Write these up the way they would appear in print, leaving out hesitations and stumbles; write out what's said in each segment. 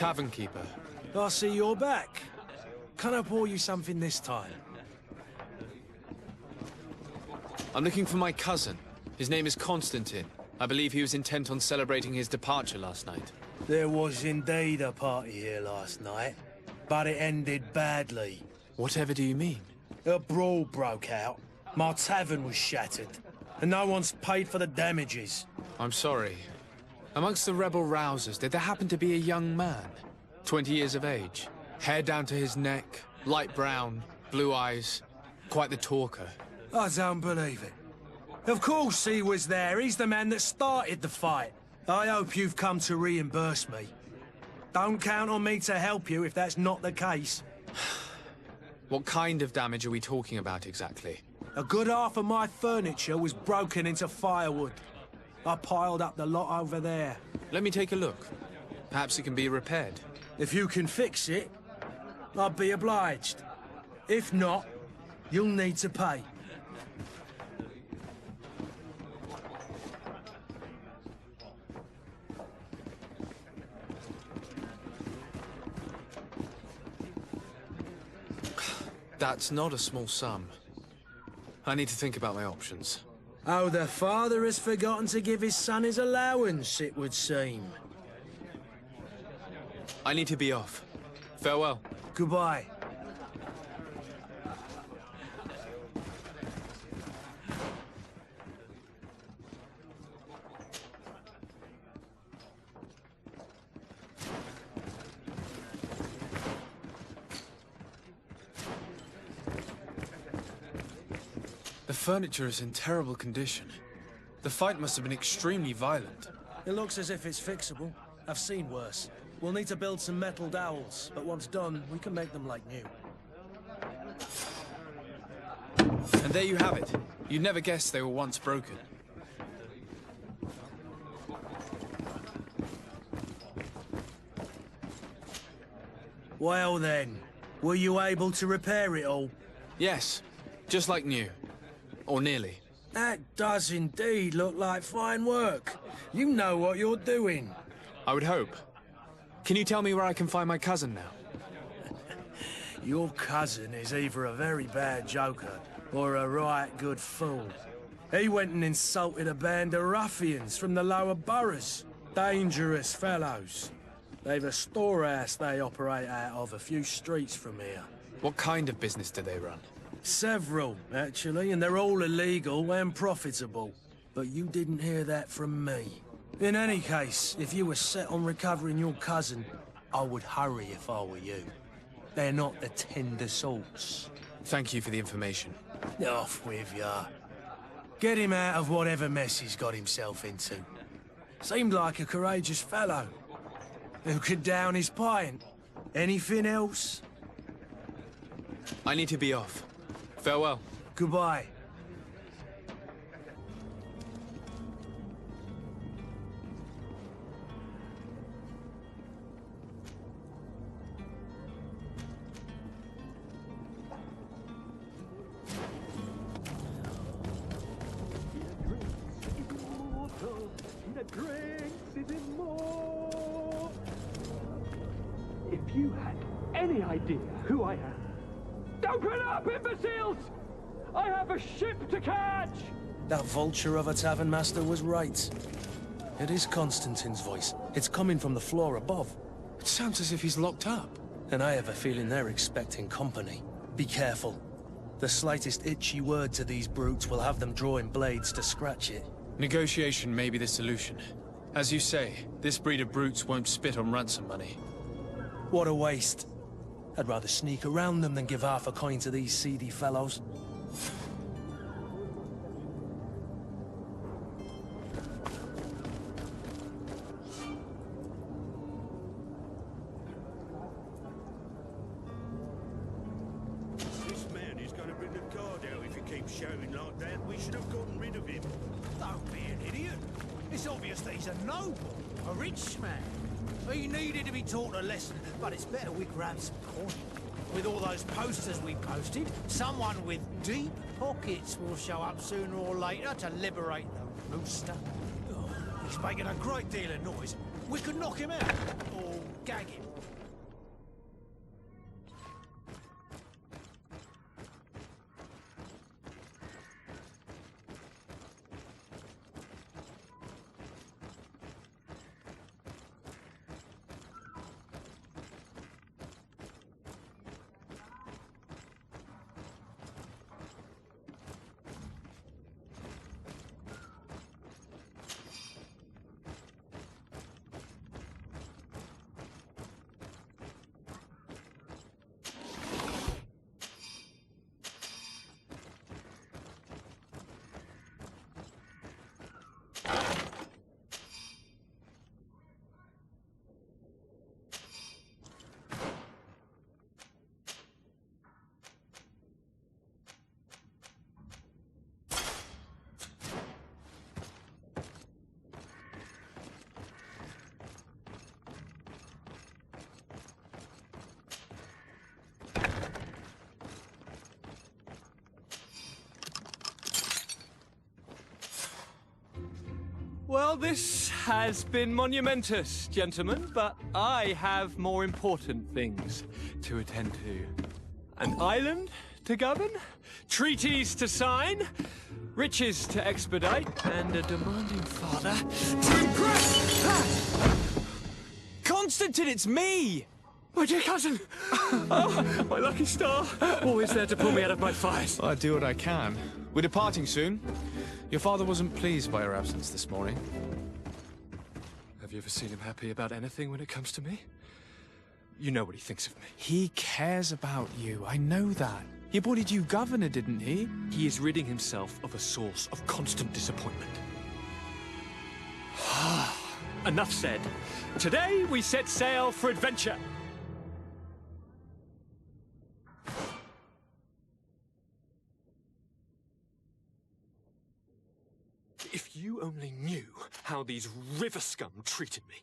tavern keeper. I see you're back. Can I pour you something this time? I'm looking for my cousin. His name is Constantine. I believe he was intent on celebrating his departure last night. There was indeed a party here last night, but it ended badly. Whatever do you mean? A brawl broke out. My tavern was shattered, and no one's paid for the damages. I'm sorry. Amongst the rebel rousers, did there happen to be a young man? 20 years of age, hair down to his neck, light brown, blue eyes, quite the talker. I don't believe it. Of course he was there. He's the man that started the fight. I hope you've come to reimburse me. Don't count on me to help you if that's not the case. What kind of damage are we talking about exactly? A good half of my furniture was broken into firewood. I piled up the lot over there. Let me take a look. Perhaps it can be repaired. If you can fix it, I'd be obliged. If not, you'll need to pay. That's not a small sum. I need to think about my options. Oh, the father has forgotten to give his son his allowance, it would seem. I need to be off. Farewell. Goodbye. The furniture is in terrible condition. The fight must have been extremely violent. It looks as if it's fixable. I've seen worse. We'll need to build some metal dowels, but once done, we can make them like new. And there you have it. You'd never guess they were once broken. Well then, were you able to repair it all? Yes, just like new. Or nearly. That does indeed look like fine work. You know what you're doing. I would hope. Can you tell me where I can find my cousin now? Your cousin is either a very bad joker or a right good fool. He went and insulted a band of ruffians from the lower boroughs. Dangerous fellows. They've a storehouse they operate out of a few streets from here. What kind of business do they run? Several, actually, and they're all illegal and profitable. But you didn't hear that from me. In any case, if you were set on recovering your cousin, I would hurry if I were you. They're not the tender sorts. Thank you for the information. Off with ya. Get him out of whatever mess he's got himself into. Seemed like a courageous fellow. Who could down his pint. Anything else? I need to be off. Farewell. Goodbye. If you had any idea who I am... Open up, imbeciles! I have a ship to catch! That vulture of a tavern master was right. It is Constantine's voice. It's coming from the floor above. It sounds as if he's locked up. And I have a feeling they're expecting company. Be careful. The slightest itchy word to these brutes will have them drawing blades to scratch it. Negotiation may be the solution. As you say, this breed of brutes won't spit on ransom money. What a waste. I'd rather sneak around them than give half a coin to these seedy fellows. This man is going to bring the guard out if he keeps shouting like that. We should have gotten rid of him. Don't be an idiot. It's obvious that he's a noble, a rich man. He needed to be taught a lesson, but it's better we grab some coin. With all those posters we posted, someone with deep pockets will show up sooner or later to liberate the rooster. Oh, he's making a great deal of noise. We could knock him out. Or Gag him. Well, this has been monumentous, gentlemen, but I have more important things to attend to. An island to govern, treaties to sign, riches to expedite, and a demanding father to impress! Constantine, it's me! My dear cousin! Oh, my lucky star! Always there to pull me out of my fight. I do what I can. We're departing soon. Your father wasn't pleased by your absence this morning. Have you ever seen him happy about anything when it comes to me? You know what he thinks of me. He cares about you, I know that. He appointed you governor, didn't he? He is ridding himself of a source of constant disappointment. Enough said. Today we set sail for adventure. If you only knew how these river scum treated me.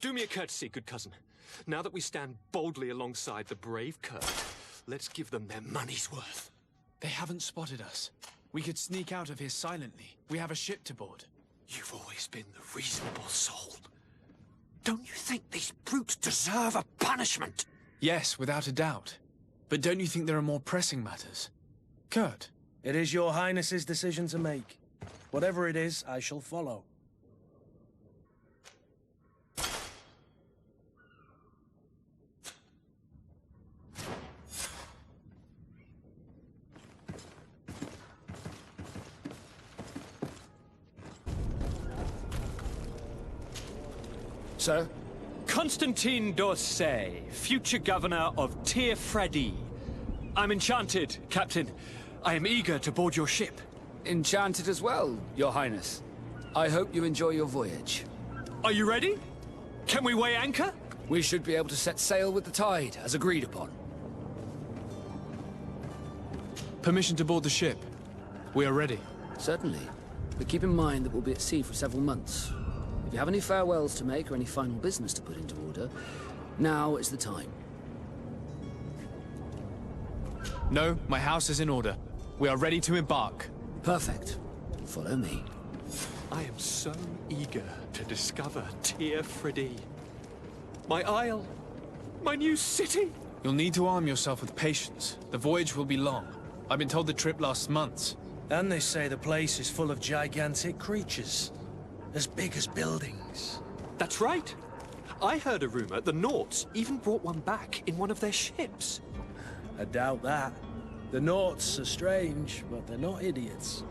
Do me a courtesy, good cousin. Now that we stand boldly alongside the brave Kurt, let's give them their money's worth. They haven't spotted us. We could sneak out of here silently. We have a ship to board. You've always been the reasonable soul. Don't you think these brutes deserve a punishment? Yes, without a doubt. But don't you think there are more pressing matters? Kurt? It is your highness's decision to make. Whatever it is, I shall follow. Sir? Constantine d'Orsay, future governor of Tir-Fredi. I'm enchanted, Captain. I am eager to board your ship. Enchanted as well, Your Highness. I hope you enjoy your voyage. Are you ready? Can we weigh anchor? We should be able to set sail with the tide, as agreed upon. Permission to board the ship. We are ready. Certainly. But keep in mind that we'll be at sea for several months. If you have any farewells to make or any final business to put into order, now is the time. No, my house is in order. We are ready to embark. Perfect. Follow me. I am so eager to discover Tir-Fredi. My isle. My new city. You'll need to arm yourself with patience. The voyage will be long. I've been told the trip lasts months. And they say the place is full of gigantic creatures. As big as buildings. That's right. I heard a rumor the Nauts even brought one back in one of their ships. I doubt that. The Nauts are strange, but they're not idiots.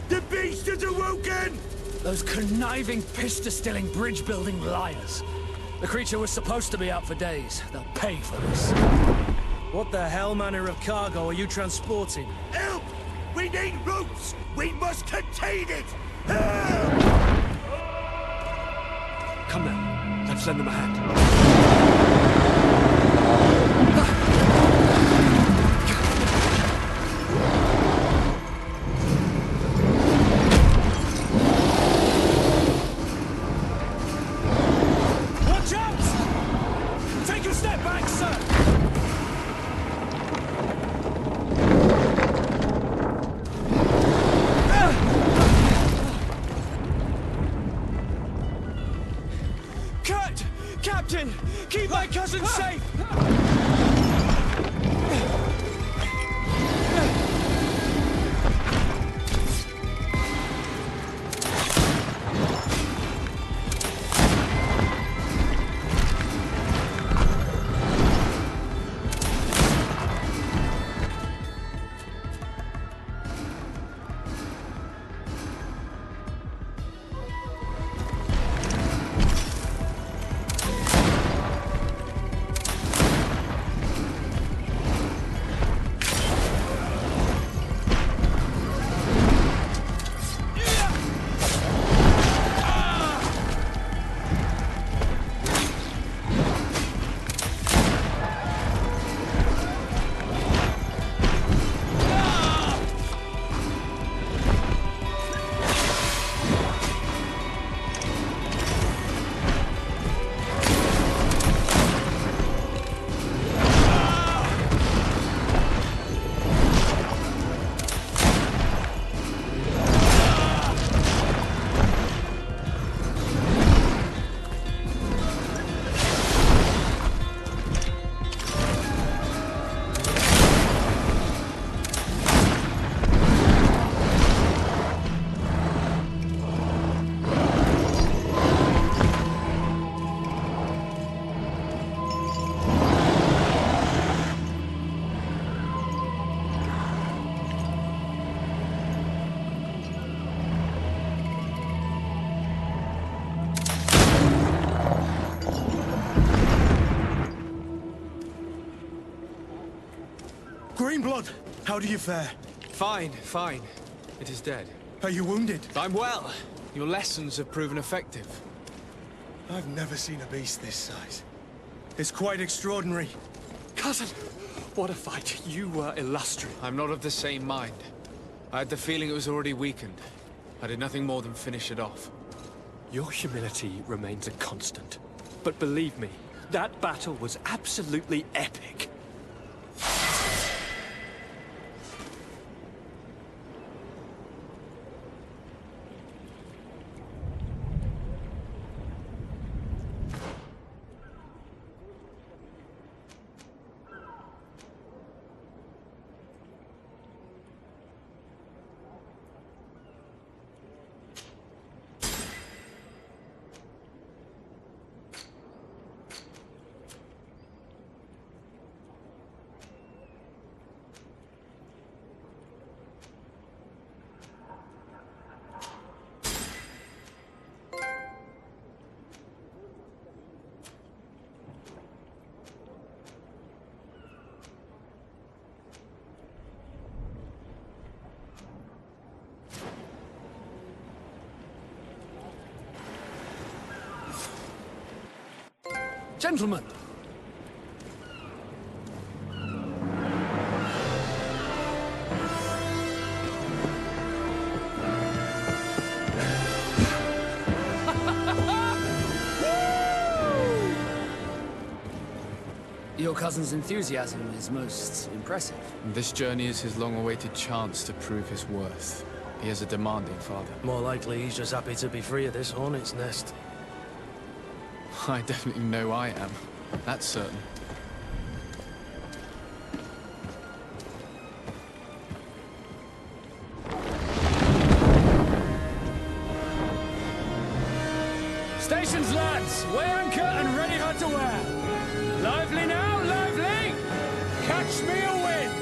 The beast has awoken! Those conniving, pista-stilling, bridge-building liars. The creature was supposed to be out for days. They'll pay for this. What the hell manner of cargo are you transporting? Help! We need ropes! We must contain it! Help! Come now, let's lend them a hand. Watch out! Take a step back, sir! Greenblood, how do you fare? Fine, fine. It is dead. Are you wounded? I'm well. Your lessons have proven effective. I've never seen a beast this size. It's quite extraordinary. Cousin, what a fight. You were illustrious. I'm not of the same mind. I had the feeling it was already weakened. I did nothing more than finish it off. Your humility remains a constant. But believe me, that battle was absolutely epic. Gentlemen! Your cousin's enthusiasm is most impressive. This journey is his long-awaited chance to prove his worth. He has a demanding father. More likely he's just happy to be free of this hornet's nest. I definitely know I am. That's certain. Stations, lads! Weigh anchor and ready her to wear! Lively now, lively! Catch me a wind!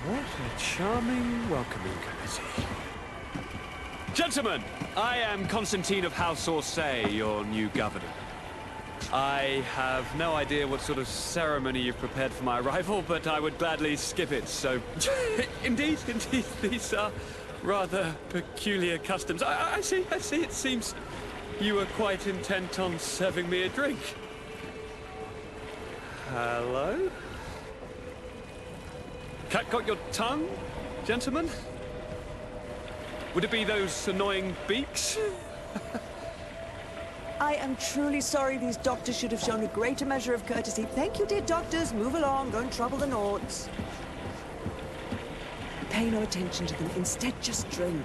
What a charming welcoming committee. Gentlemen, I am Constantine of House Orsay, your new governor. I have no idea what sort of ceremony you've prepared for my arrival, but I would gladly skip it, so... Indeed, these are rather peculiar customs. I see, it seems you were quite intent on serving me a drink. Hello? Cat got your tongue, gentlemen? Would it be those annoying beaks? I am truly sorry. These doctors should have shown a greater measure of courtesy. Thank you, dear doctors. Move along. Don't trouble the Nords. Pay no attention to them. Instead, just drink.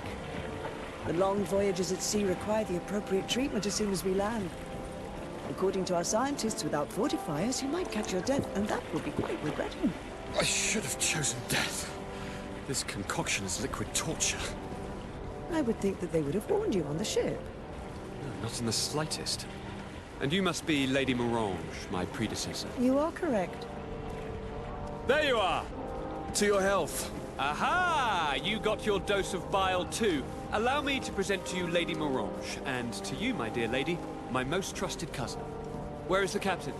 The long voyages at sea require the appropriate treatment as soon as we land. According to our scientists, without fortifiers, you might catch your death, and that would be quite regrettable. I should have chosen death. This concoction is liquid torture. I would think that they would have warned you on the ship. No, not in the slightest. And you must be Lady Morange, my predecessor. You are correct. There you are! To your health. Aha! You got your dose of bile too. Allow me to present to you Lady Morange, and to you, my dear lady, my most trusted cousin. Where is the captain?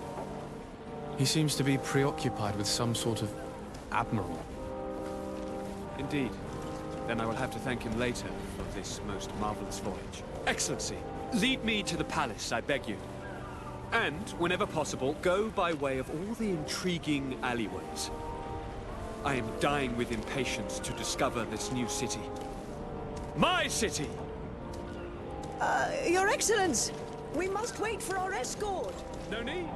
He seems to be preoccupied with some sort of admiral. Indeed. Then I will have to thank him later for this most marvelous voyage. Excellency, lead me to the palace, I beg you. And, whenever possible, go by way of all the intriguing alleyways. I am dying with impatience to discover this new city. My city! Your Excellence! We must wait for our escort! No need.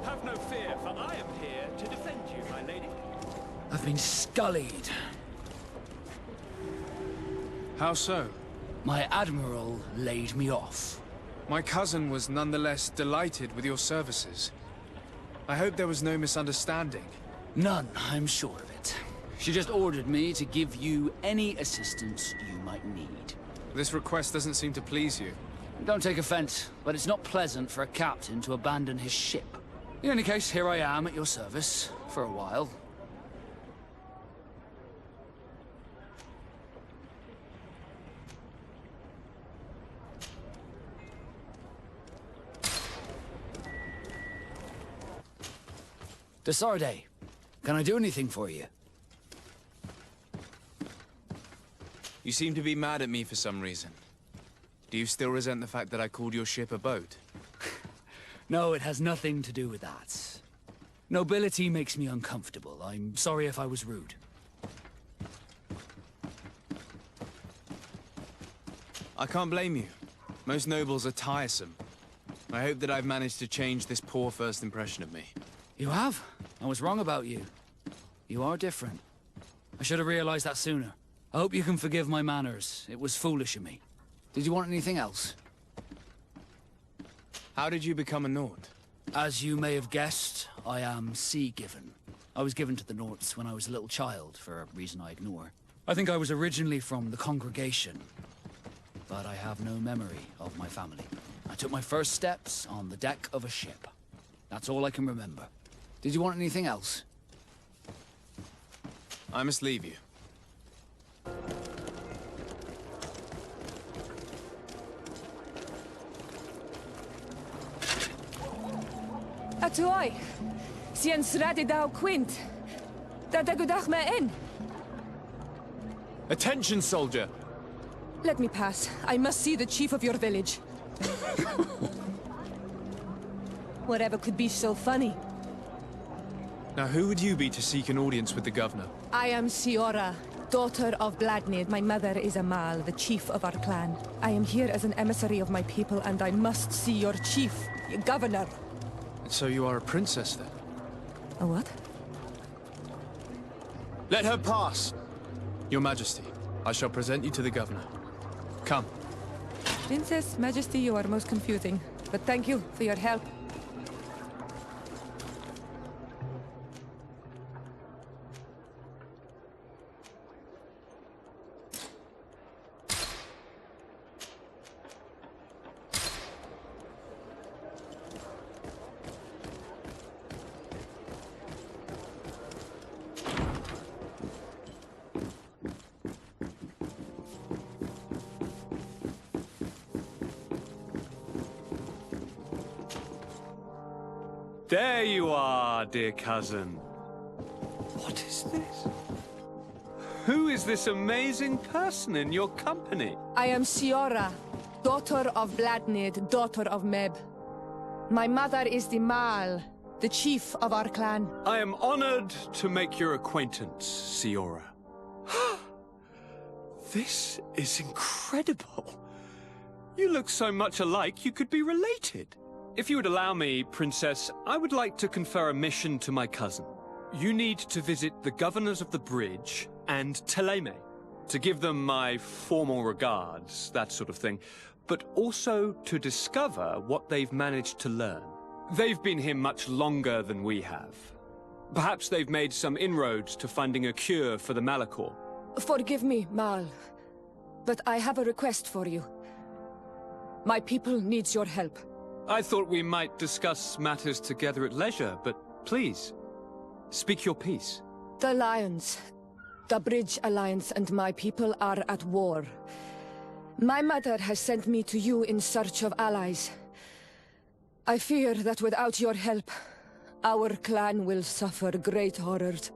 Have no fear, for I am here to defend you, my lady. I've been scullied. How so? My admiral laid me off. My cousin was nonetheless delighted with your services. I hope there was no misunderstanding. None, I'm sure of it. She just ordered me to give you any assistance you might need. This request doesn't seem to please you. Don't take offense, but it's not pleasant for a captain to abandon his ship. In any case, here I am at your service, for a while. Desarde, can I do anything for you? You seem to be mad at me for some reason. Do you still resent the fact that I called your ship a boat? No, it has nothing to do with that. Nobility makes me uncomfortable. I'm sorry if I was rude. I can't blame you. Most nobles are tiresome. I hope that I've managed to change this poor first impression of me. You have? I was wrong about you. You are different. I should have realized that sooner. I hope you can forgive my manners. It was foolish of me. Did you want anything else? How did you become a Nord? As you may have guessed, I am sea-given. I was given to the Norts when I was a little child, for a reason I ignore. I think I was originally from the congregation, but I have no memory of my family. I took my first steps on the deck of a ship. That's all I can remember. Did you want anything else? I must leave you. Atuai, sien sradi dau quint. Da dagudach me in. Attention, soldier! Let me pass. I must see the chief of your village. Whatever could be so funny? Now, who would you be to seek an audience with the governor? I am Siora, daughter of Bladnid. My mother is Amal, the chief of our clan. I am here as an emissary of my people, and I must see your chief, your governor. And so you are a princess, then? A what? Let her pass! Your Majesty, I shall present you to the governor. Come. Princess, Majesty, you are most confusing. But thank you for your help. There you are, dear cousin. What is this? Who is this amazing person in your company? I am Siora, daughter of Bladnid, daughter of Meb. My mother is the Mal, the chief of our clan. I am honored to make your acquaintance, Siora. This is incredible. You look so much alike you could be related. If you would allow me, Princess, I would like to confer a mission to my cousin. You need to visit the governors of the bridge and Teleme, to give them my formal regards, that sort of thing, but also to discover what they've managed to learn. They've been here much longer than we have. Perhaps they've made some inroads to finding a cure for the Malachor. Forgive me, Mal. but I have a request for you. My people needs your help. I thought we might discuss matters together at leisure, but please, speak your piece. The Lions, the Bridge Alliance and my people are at war. My mother has sent me to you in search of allies. I fear that without your help, our clan will suffer great horrors.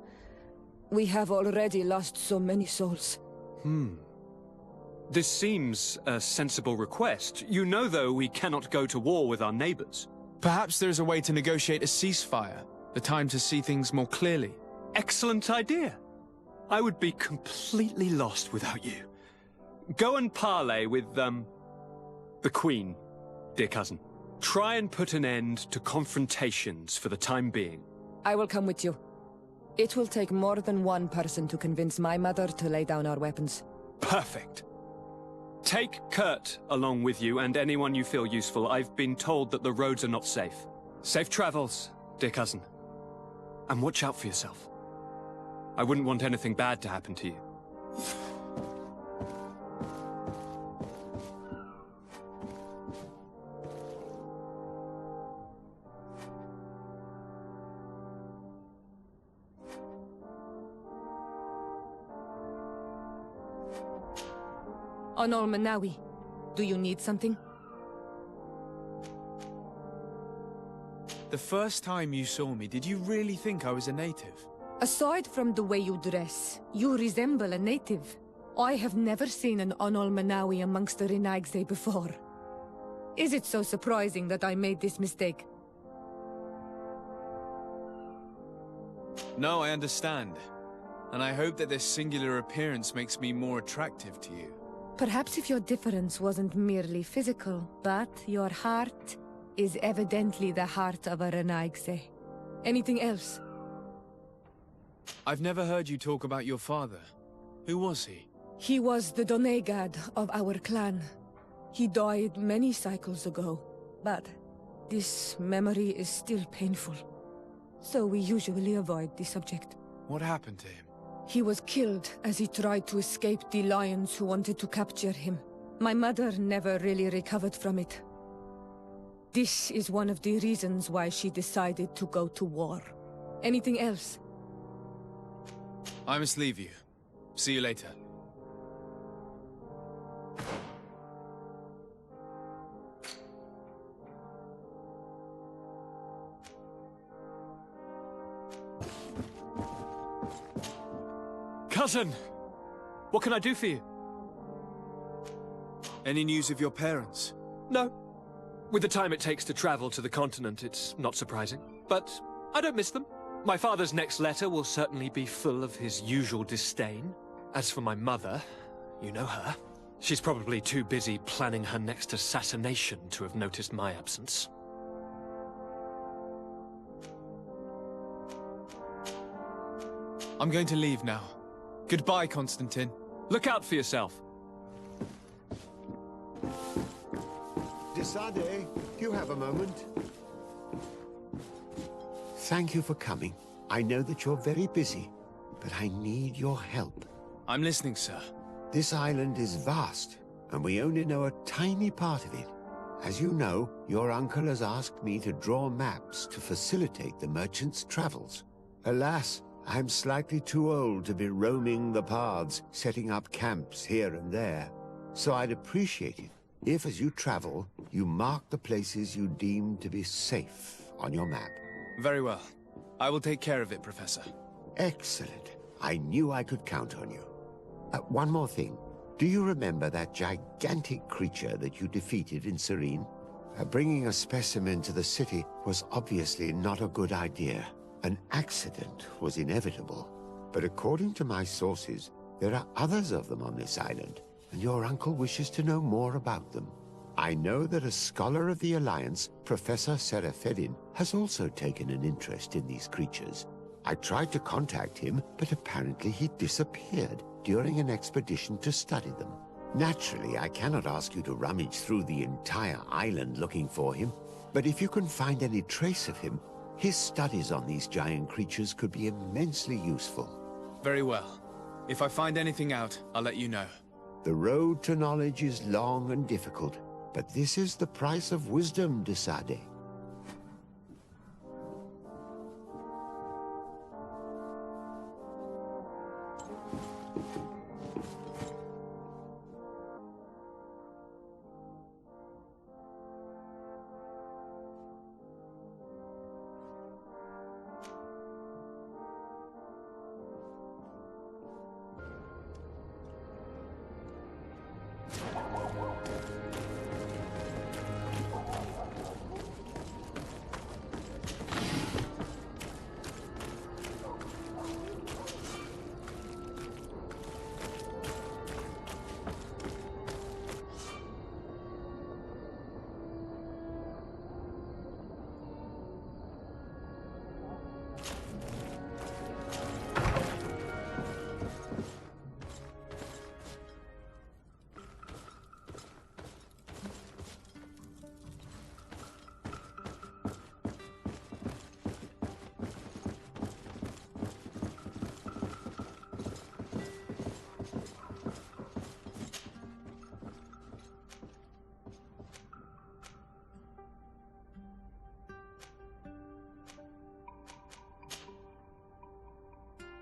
We have already lost so many souls. This seems a sensible request. You know, though, we cannot go to war with our neighbors. Perhaps there is a way to negotiate a ceasefire. The time to see things more clearly. Excellent idea. I would be completely lost without you. Go and parley with, the Queen, dear cousin. Try and put an end to confrontations for the time being. I will come with you. It will take more than one person to convince my mother to lay down our weapons. Perfect. Take Kurt along with you and anyone you feel useful. I've been told that the roads are not safe. Safe travels, dear cousin. And watch out for yourself. I wouldn't want anything bad to happen to you. Onol Manawi, do you need something? The first time you saw me, did you really think I was a native? Aside from the way you dress, you resemble a native. I have never seen an Onol Manawi amongst the Renaigse before. Is it so surprising that I made this mistake? No, I understand. And I hope that this singular appearance makes me more attractive to you. Perhaps if your difference wasn't merely physical, but your heart is evidently the heart of a Renaigse. Anything else? I've never heard you talk about your father. Who was he? He was the Donegad of our clan. He died many cycles ago, but this memory is still painful. So we usually avoid the subject. What happened to him? He was killed as he tried to escape the lions who wanted to capture him. My mother never really recovered from it. This is one of the reasons why she decided to go to war. Anything else? I must leave you. See you later. Cousin! What can I do for you? Any news of your parents? No. With the time it takes to travel to the continent, it's not surprising. But I don't miss them. My father's next letter will certainly be full of his usual disdain. As for my mother, you know her. She's probably too busy planning her next assassination to have noticed my absence. I'm going to leave now. Goodbye, Constantine. Look out for yourself. Desade, do you have a moment? Thank you for coming. I know that you're very busy, but I need your help. I'm listening, sir. This island is vast, and we only know a tiny part of it. As you know, your uncle has asked me to draw maps to facilitate the merchants' travels. Alas, I'm slightly too old to be roaming the paths, setting up camps here and there. So I'd appreciate it if, as you travel, you mark the places you deem to be safe on your map. Very well. I will take care of it, Professor. Excellent. I knew I could count on you. One more thing. Do you remember that gigantic creature that you defeated in Serene? Bringing a specimen to the city was obviously not a good idea. An accident was inevitable. But according to my sources, there are others of them on this island, and your uncle wishes to know more about them. I know that a scholar of the Alliance, Professor Serafedin, has also taken an interest in these creatures. I tried to contact him, but apparently he disappeared during an expedition to study them. Naturally, I cannot ask you to rummage through the entire island looking for him, but if you can find any trace of him, his studies on these giant creatures could be immensely useful. Very well. If I find anything out, I'll let you know. The road to knowledge is long and difficult, but this is the price of wisdom, de Sade.